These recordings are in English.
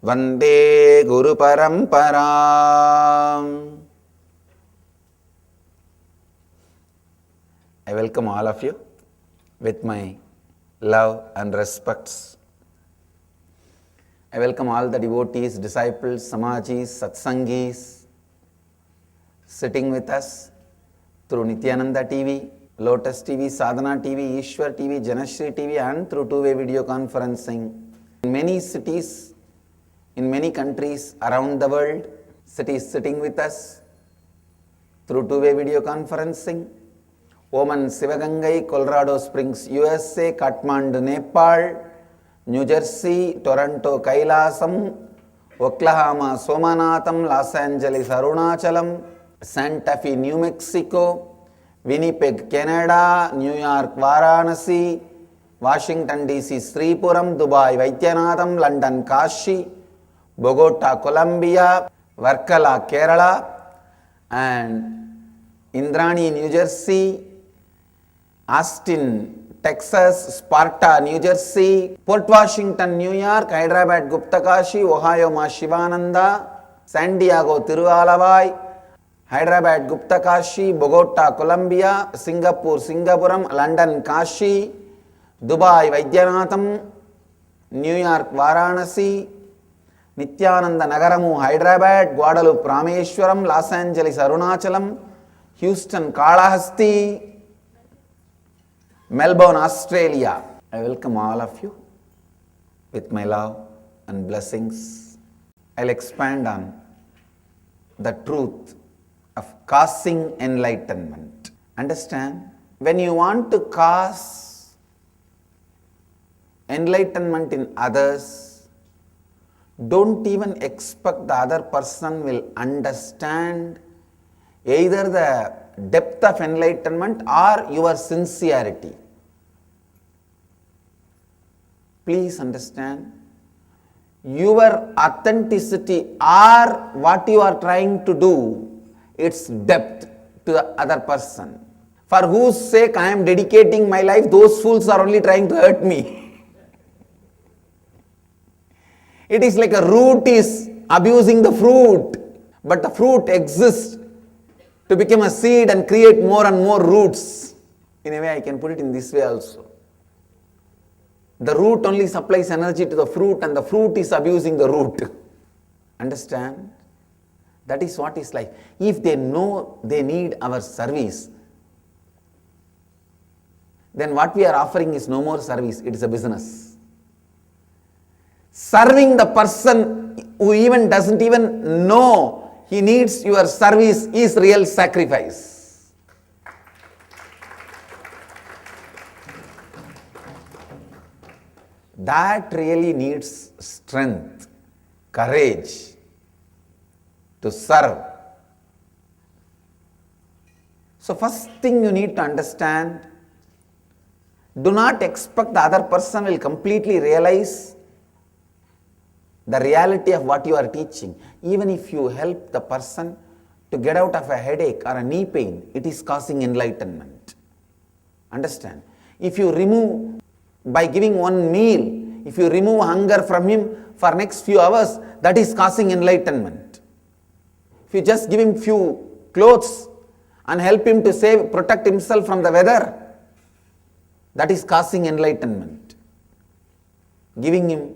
Vande Guru Paramparam. I welcome all of you with my love and respects. I welcome all the devotees, disciples, samajis, satsangis sitting with us through Nithyananda TV, Lotus TV, Sadhana TV, Ishwar TV, Janashri TV and through two-way video conferencing. In many cities, in many countries around the world, cities sitting with us through two-way video conferencing. Oman, Sivagangai, Colorado Springs, USA, Kathmandu, Nepal, New Jersey, Toronto, Kailasam, Oklahoma, Somanatham, Los Angeles, Arunachalam, Santa Fe, New Mexico, Winnipeg, Canada, New York, Varanasi, Washington DC, Sripuram, Dubai, Vaidyanatham, London, Kashi, Bogota, Colombia, Varkala, Kerala, and Indrani, New Jersey, Austin, Texas, Sparta, New Jersey, Port Washington, New York, Hyderabad, Guptakashi, Ohio, Ma Shivananda, San Diego, Tiruvalavai, Hyderabad, Guptakashi, Bogota, Colombia, Singapore, Singapuram, London, Kashi, Dubai, Vaidyanatham, New York, Varanasi, Nithyananda Nagaramu, Hyderabad, Guadalupe, Rameshwaram, Los Angeles, Arunachalam, Houston, Kalahasti, Melbourne, Australia. I welcome all of you with my love and blessings. I'll expand on the truth of causing enlightenment. Understand? When you want to cause enlightenment in others, don't even expect the other person will understand either the depth of enlightenment or your sincerity. Please understand, your authenticity or what you are trying to do, its depth to the other person. For whose sake I am dedicating my life, those fools are only trying to hurt me. It is like a root is abusing the fruit, but the fruit exists to become a seed and create more and more roots. In a way, I can put it in this way also. The root only supplies energy to the fruit and the fruit is abusing the root. Understand? That is what is life. If they know they need our service, then what we are offering is no more service, it is a business. Serving the person who even doesn't even know he needs your service is real sacrifice. That really needs strength, courage to serve. So first thing you need to understand, do not expect the other person will completely realize the reality of what you are teaching. Even if you help the person to get out of a headache or a knee pain, it is causing enlightenment. Understand? If you remove, by giving one meal, if you remove hunger from him for next few hours, that is causing enlightenment. If you just give him few clothes and help him to protect himself from the weather, that is causing enlightenment. Giving him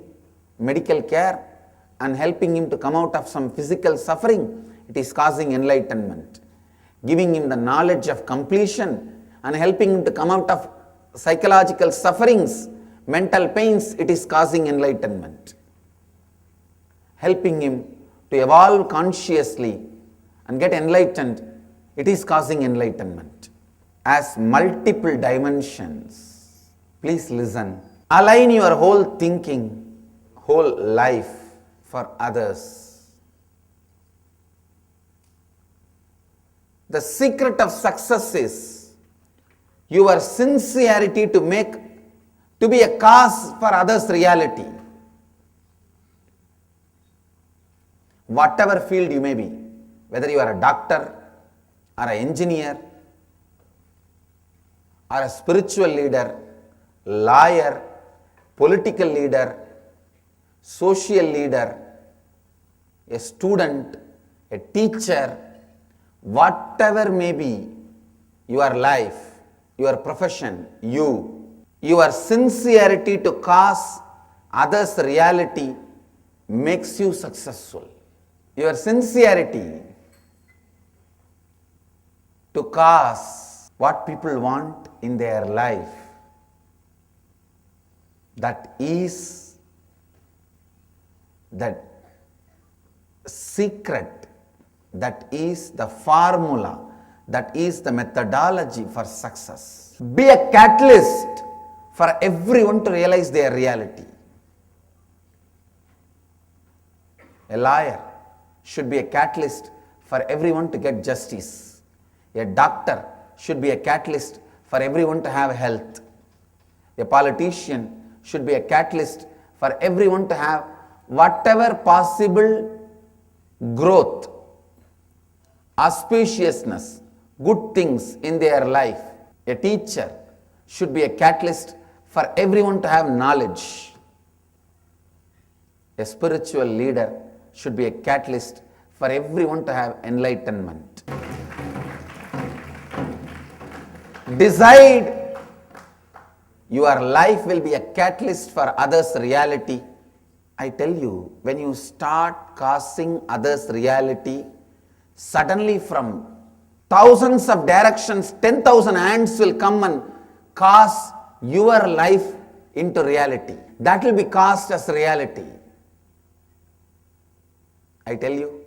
medical care and helping him to come out of some physical suffering, it is causing enlightenment. Giving him the knowledge of completion and helping him to come out of psychological sufferings, mental pains, it is causing enlightenment. Helping him to evolve consciously and get enlightened, it is causing enlightenment. As multiple dimensions, please listen. Align your whole thinking, whole life for others. The secret of success is your sincerity to be a cause for others' reality. Whatever field you may be, whether you are a doctor or an engineer or a spiritual leader, lawyer, political leader, social leader, a student, a teacher, whatever may be your life, your profession, your sincerity to cause others' reality makes you successful. Your sincerity to cause what people want in their life, that is the secret, that is the formula, that is the methodology for success. Be a catalyst for everyone to realize their reality. A lawyer should be a catalyst for everyone to get justice. A doctor should be a catalyst for everyone to have health. A politician should be a catalyst for everyone to have whatever possible growth, auspiciousness, good things in their life. A teacher should be a catalyst for everyone to have knowledge. A spiritual leader should be a catalyst for everyone to have enlightenment. Decide your life will be a catalyst for others' reality. I tell you, when you start causing others' reality, suddenly from thousands of directions, 10,000 hands will come and cause your life into reality. That will be cast as reality. I tell you,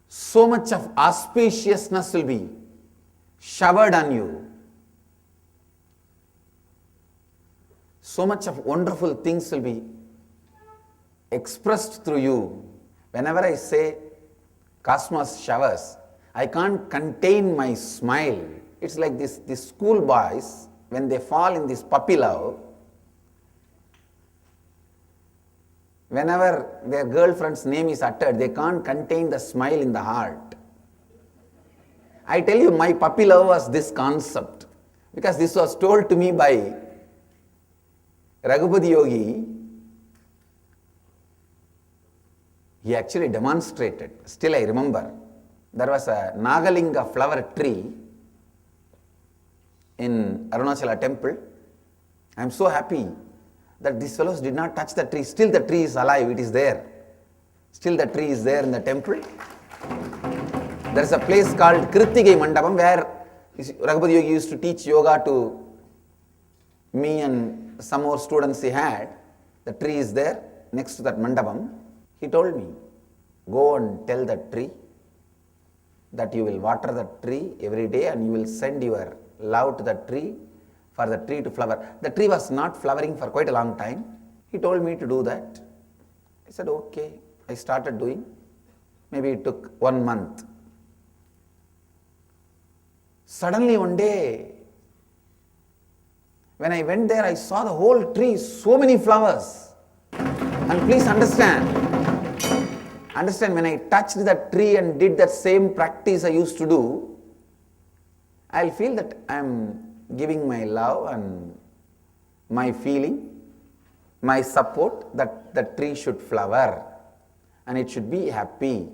so much of auspiciousness will be showered on you. So much of wonderful things will be expressed through you. Whenever I say cosmos showers, I can't contain my smile. It's like these school boys, when they fall in this puppy love, whenever their girlfriend's name is uttered, they can't contain the smile in the heart. I tell you, my puppy love was this concept, because this was told to me by Raghupati Yogi. He actually demonstrated. Still I remember, there was a Nagalinga flower tree in Arunachala temple. I am so happy that these fellows did not touch the tree. Still the tree is alive, it is there. Still the tree is there in the temple. There is a place called Krittigai Mandapam where Raghupati Yogi used to teach yoga to me and some more students he had. The tree is there next to that mandapam. He told me, go and tell the tree that you will water the tree every day and you will send your love to the tree for the tree to flower. The tree was not flowering for quite a long time. He told me to do that. I said, okay. I started doing. Maybe it took 1 month. Suddenly one day, when I went there, I saw the whole tree, so many flowers. And please understand, when I touched that tree and did that same practice I used to do, I'll feel that I'm giving my love and my feeling, my support that the tree should flower and it should be happy.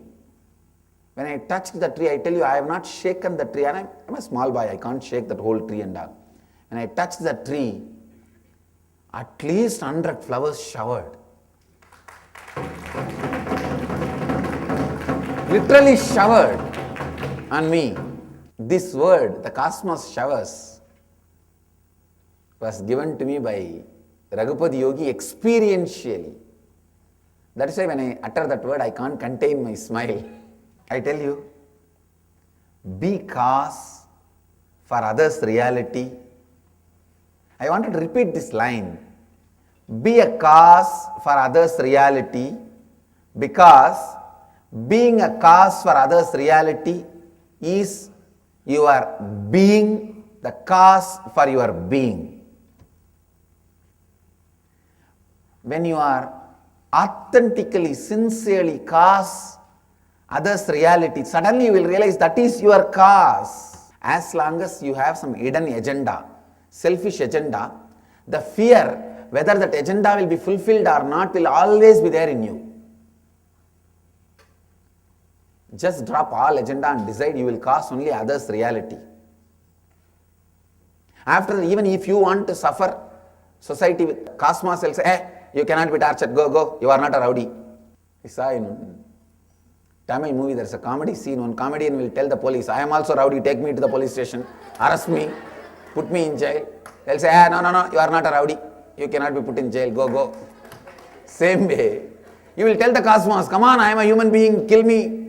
When I touched the tree, I tell you, I have not shaken the tree, and I'm a small boy, I can't shake that whole tree and all. When I touched the tree, at least 100 flowers showered. Literally showered on me. This word, the cosmos showers, was given to me by Raghupati Yogi experientially. That is why when I utter that word, I can't contain my smile. I tell you, be cause for others' reality. I wanted to repeat this line. Be a cause for others' reality, because being a cause for others' reality is your being the cause for your being. When you are authentically, sincerely cause others' reality, suddenly you will realize that is your cause. As long as you have some hidden agenda, selfish agenda, the fear whether that agenda will be fulfilled or not will always be there in you. Just drop all agenda and decide you will cause only others' reality. After, even if you want to suffer, society with cosmos will say, hey, you cannot be tortured, go, you are not a rowdy. I saw in Tamil movie, there is a comedy scene, one comedian will tell the police, I am also rowdy, take me to the police station, arrest me, put me in jail. They'll say, hey, no, you are not a rowdy, you cannot be put in jail, go. Same way, you will tell the cosmos, come on, I am a human being, kill me,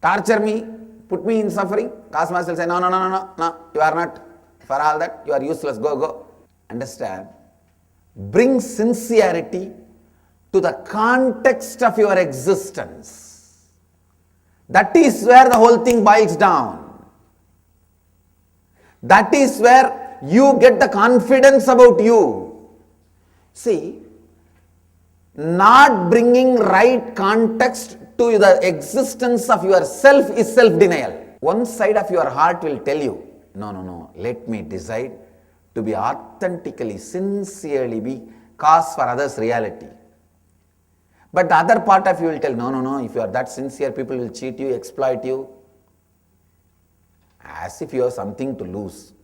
torture me, put me in suffering. Cosmos will say, no, you are not. For all that, you are useless, go. Understand? Bring sincerity to the context of your existence. That is where the whole thing boils down. That is where you get the confidence about you. See, not bringing right context to the existence of yourself is self-denial. One side of your heart will tell you, no, let me decide to be authentically, sincerely be cause for others' reality. But the other part of you will tell, no, if you are that sincere, people will cheat you, exploit you. As if you have something to lose.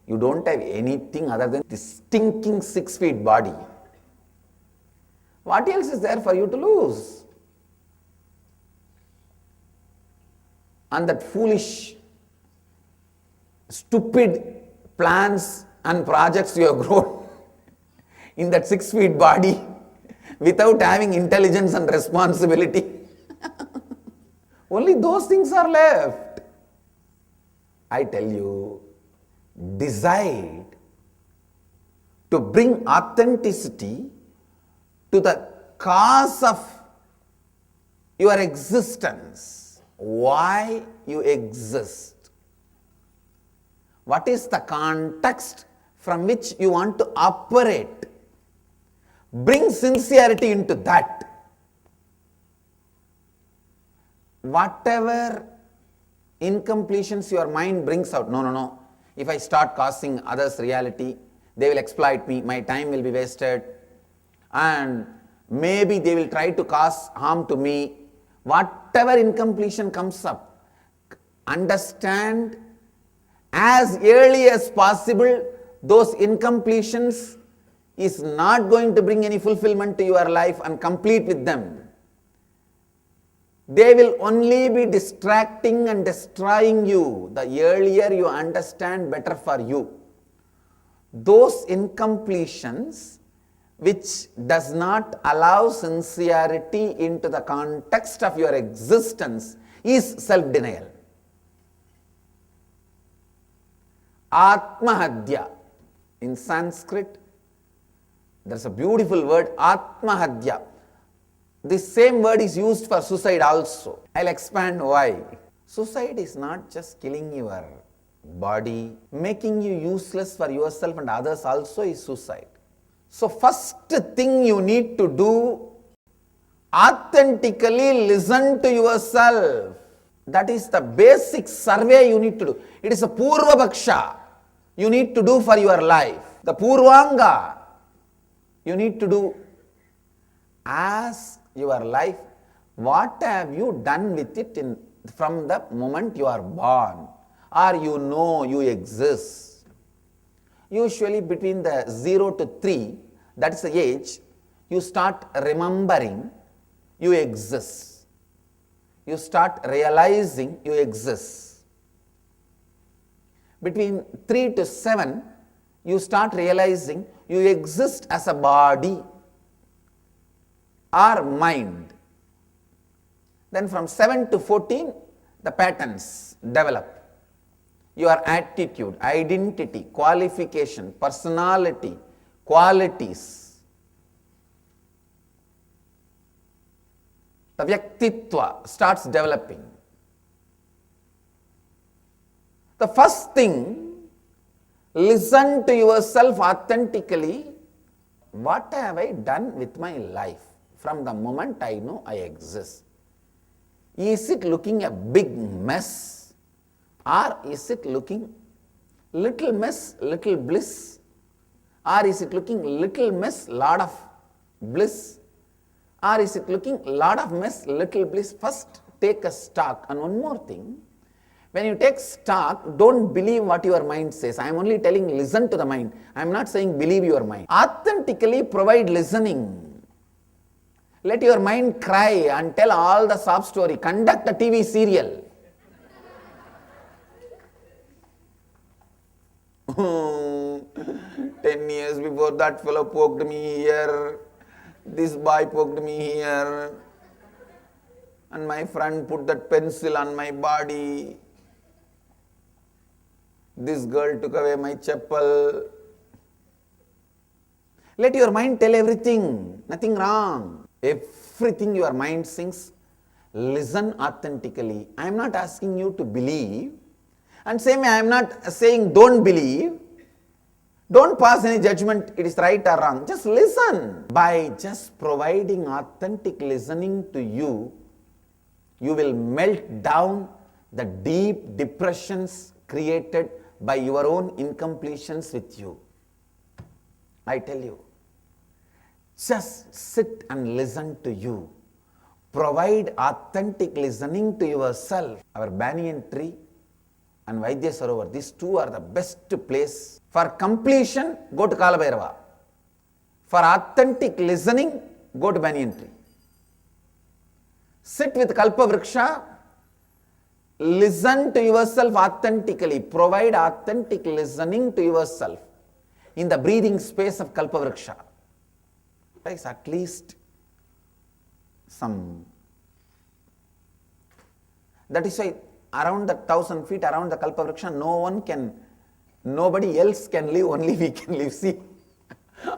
You don't have anything other than this stinking 6 feet body. What else is there for you to lose? And that foolish, stupid plans and projects you have grown in that 6 feet body without having intelligence and responsibility. Only those things are left. I tell you, decide to bring authenticity to the cause of your existence. Why you exist? What is the context from which you want to operate? Bring sincerity into that. Whatever incompletions your mind brings out, no. If I start causing others reality, they will exploit me, my time will be wasted, and maybe they will try to cause harm to me. Whatever incompletion comes up, understand as early as possible those incompletions is not going to bring any fulfillment to your life, and complete with them. They will only be distracting and destroying you. The earlier you understand, better for you. Those incompletions which does not allow sincerity into the context of your existence is self-denial. Atmahadya. In Sanskrit, there is a beautiful word, Atmahadya. This same word is used for suicide also. I'll expand why. Suicide is not just killing your body, making you useless for yourself and others also is suicide. So first thing you need to do, authentically listen to yourself. That is the basic survey you need to do. It is a Purva Bhaksha you need to do for your life. The Purvanga you need to do. Ask your life, what have you done with it from the moment you are born, or you know you exist. Usually between the 0 to 3, that is the age, you start remembering you exist. You start realizing you exist. Between 3 to 7, you start realizing you exist as a body or mind. Then from 7 to 14, the patterns develop. Your attitude, identity, qualification, personality, qualities. The Vyaktitva starts developing. The first thing, listen to yourself authentically. What have I done with my life from the moment I know I exist? Is it looking a big mess, or is it looking little mess, little bliss, or is it looking little mess, lot of bliss, Or is it looking lot of mess, little bliss? First take a stock. And one more thing, when you take stock, don't believe what your mind says. I am only telling listen to the mind. I am not saying believe your mind. Authentically provide listening. Let your mind cry and tell all the sob story. Conduct a TV serial. 10 years before that fellow poked me here. This boy poked me here. And my friend put that pencil on my body. This girl took away my chappal. Let your mind tell everything. Nothing wrong. Everything your mind sings, listen authentically. I am not asking you to believe. And same way, I am not saying don't believe. Don't pass any judgment, it is right or wrong. Just listen. By just providing authentic listening to you, you will melt down the deep depressions created by your own incompletions with you. I tell you. Just sit and listen to you. Provide authentic listening to yourself. Our banyan tree and Vaidya Sarovar, these two are the best place. For completion, go to Kalabhairava. For authentic listening, go to banyan tree. Sit with Kalpa Vriksha. Listen to yourself authentically. Provide authentic listening to yourself in the breathing space of Kalpa Vriksha. Takes at least some. That is why around the 1,000 feet around the Kalpa Vriksha, nobody else can live, only we can live. See,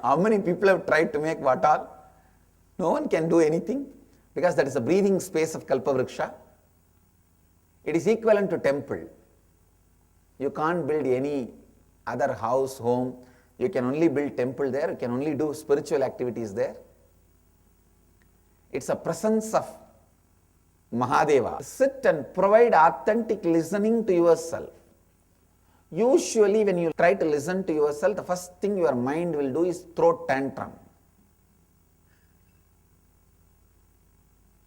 how many people have tried to make what all? No one can do anything because that is the breathing space of Kalpa Vriksha. It is equivalent to temple. You can't build any other house, home. You can only build temple there. You can only do spiritual activities there. It's a presence of Mahadeva. Sit and provide authentic listening to yourself. Usually when you try to listen to yourself, the first thing your mind will do is throw tantrum.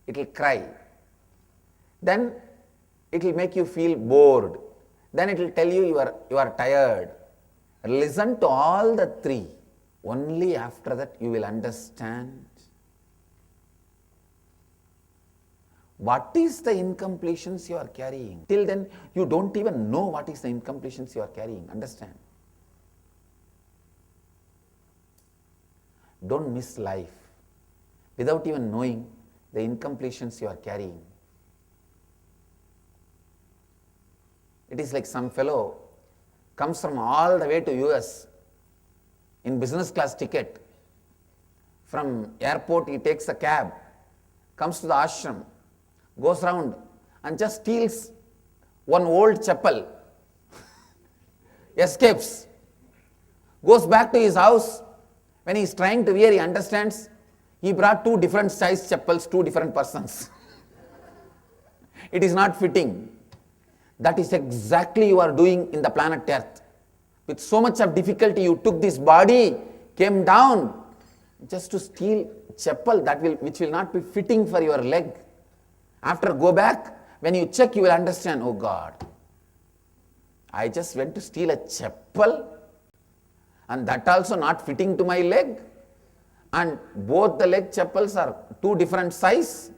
It will cry. Then it will make you feel bored. Then it will tell you you are tired. Listen to all the three. Only after that you will understand what is the incompletions you are carrying. Till then, you don't even know what is the incompletions you are carrying. Understand? Don't miss life without even knowing the incompletions you are carrying. It is like some fellow comes from all the way to US in business class ticket. From airport he takes a cab, comes to the ashram, goes round and just steals one old chapel, escapes, goes back to his house. When he is trying to wear, he understands he brought two different size chapels, two different persons. It is not fitting. That is exactly you are doing in the planet Earth. With so much of difficulty, you took this body, came down just to steal chapel which will not be fitting for your leg. After go back, when you check, you will understand, oh God, I just went to steal a chapel and that also not fitting to my leg. And both the leg chapels are two different size,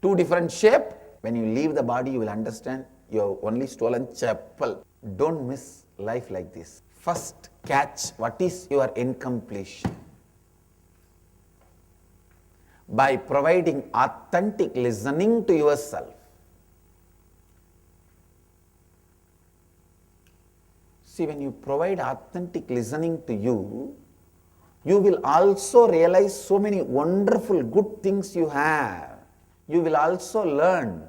two different shape. When you leave the body, you will understand you have only stolen chapel. Don't miss life like this. First catch what is your incompletion. By providing authentic listening to yourself. See, when you provide authentic listening to you, you will also realize so many wonderful good things you have. You will also learn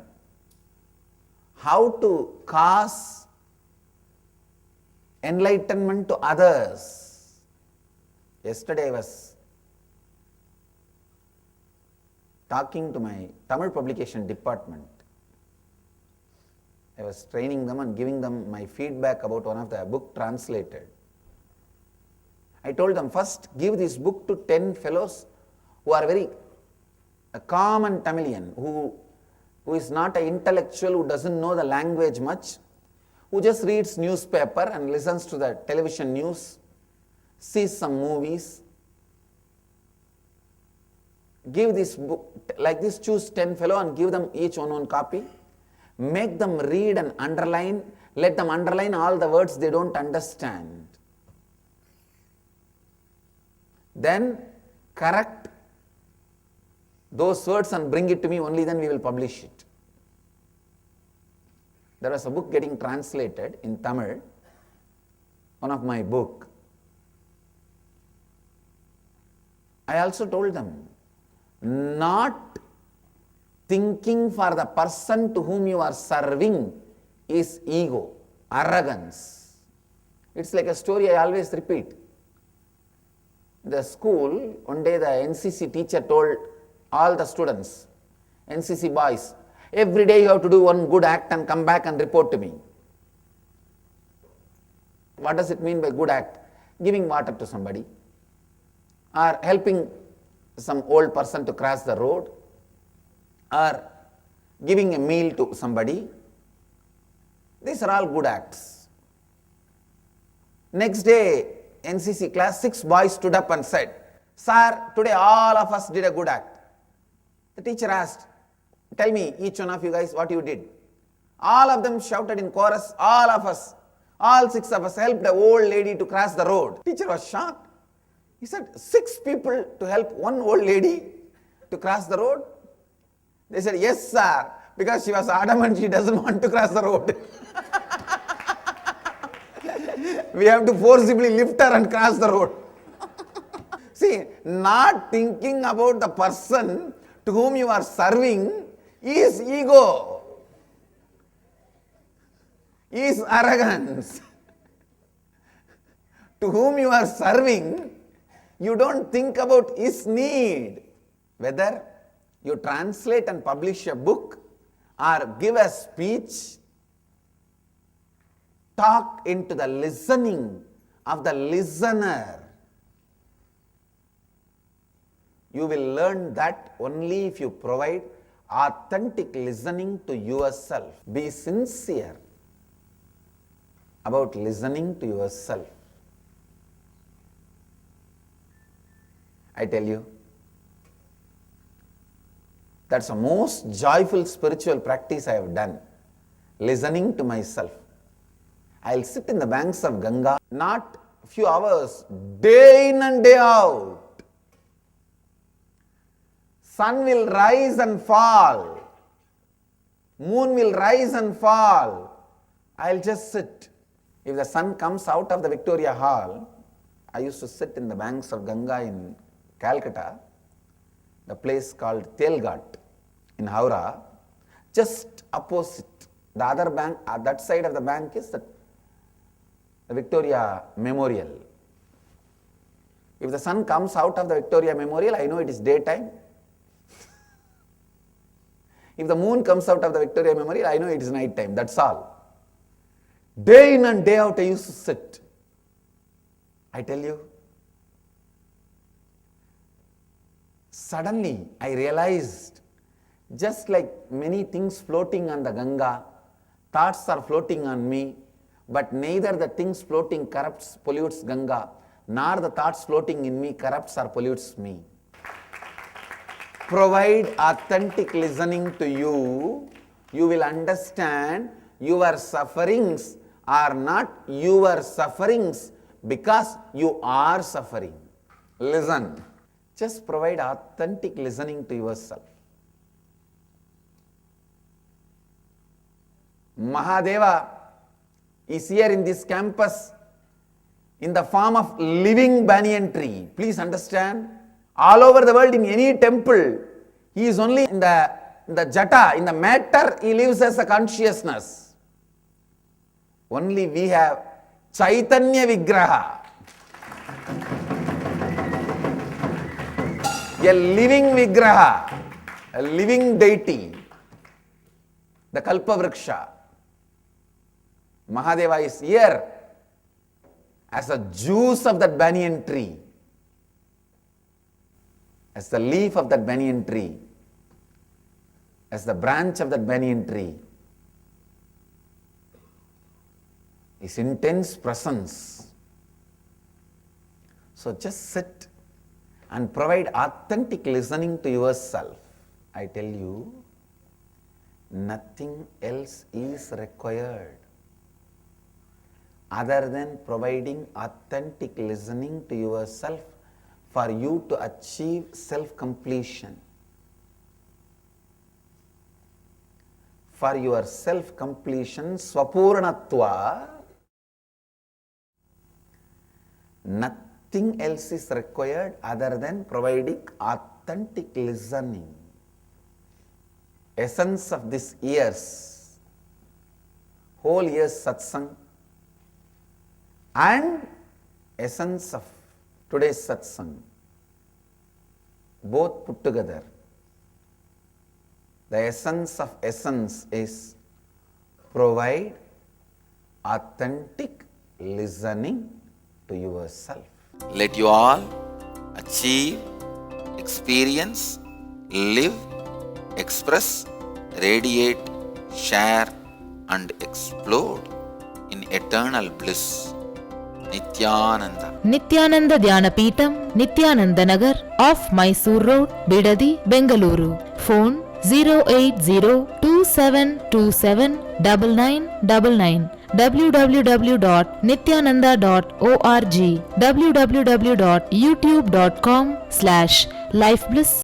how to cause enlightenment to others. Yesterday I was talking to my Tamil publication department. I was training them and giving them my feedback about one of the book translated. I told them, first give this book to 10 fellows who are very a common Tamilian who is not an intellectual, who doesn't know the language much, who just reads newspaper and listens to the television news, sees some movies. Give this book, like this, choose 10 fellow and give them each one copy. Make them read and underline. Let them underline all the words they don't understand. Then correct those words and bring it to me, only then we will publish it. There was a book getting translated in Tamil, one of my book. I also told them, not thinking for the person to whom you are serving is ego, arrogance. It's like a story I always repeat. In the school, one day the NCC teacher told all the students, NCC boys, every day you have to do one good act and come back and report to me. What does it mean by good act? Giving water to somebody, or helping some old person to cross the road, or giving a meal to somebody. These are all good acts. Next day, NCC class, 6 boys stood up and said, "Sir, today all of us did a good act." The teacher asked, "Tell me, each one of you guys, what you did." All of them shouted in chorus, "All of us, all 6 of us helped the old lady to cross the road." Teacher was shocked. He said, 6 people to help one old lady to cross the road? They said, "Yes, sir," because she was adamant she doesn't want to cross the road. We have to forcibly lift her and cross the road. See, not thinking about the person to whom you are serving is ego, is arrogance. To whom you are serving, you don't think about his need. Whether you translate and publish a book or give a speech, talk into the listening of the listener. You will learn that only if you provide authentic listening to yourself. Be sincere about listening to yourself. I tell you, that's the most joyful spiritual practice I have done. Listening to myself. I'll sit in the banks of Ganga, not a few hours, day in and day out. Sun will rise and fall. Moon will rise and fall. I'll just sit. If the sun comes out of the Victoria Hall, I used to sit in the banks of Ganga in Calcutta, the place called Telghat in Howrah, just opposite. The other bank, that side of the bank is the Victoria Memorial. If the sun comes out of the Victoria Memorial, I know it is daytime. If the moon comes out of the Victoria Memorial, I know it is night time. That's all. Day in and day out I used to sit. I tell you, suddenly I realized, just like many things floating on the Ganga, thoughts are floating on me, but neither the things floating corrupts, pollutes Ganga, nor the thoughts floating in me corrupts or pollutes me. Provide authentic listening to you, you will understand your sufferings are not your sufferings because you are suffering. Listen. Just provide authentic listening to yourself. Mahadeva is here in this campus in the form of living banyan tree. Please understand. All over the world, in any temple, he is only in the jata, in the matter, he lives as a consciousness. Only we have Chaitanya Vigraha, a living Vigraha, a living deity, the Kalpavriksha. Mahadeva is here as a juice of that banyan tree, as the leaf of that banyan tree. as the branch of that banyan tree. His intense presence. So just sit and provide authentic listening to yourself. I tell you, nothing else is required other than providing authentic listening to yourself for you to achieve self-completion. For your self-completion, swapurnatva, nothing else is required other than providing authentic listening. Essence of this year's, whole year's satsang, and essence of today's satsang, both put together. The essence of essence is provide authentic listening to yourself. Let you all achieve, experience, live, express, radiate, share and explode in eternal bliss. Nithyananda. Nithyananda Dhyanapitham, Nithyananda Nagar, off Mysore Road, Bidadi, Bengaluru. Phone 08027279999. www.nithyananda.org. www.youtube.com/lifebliss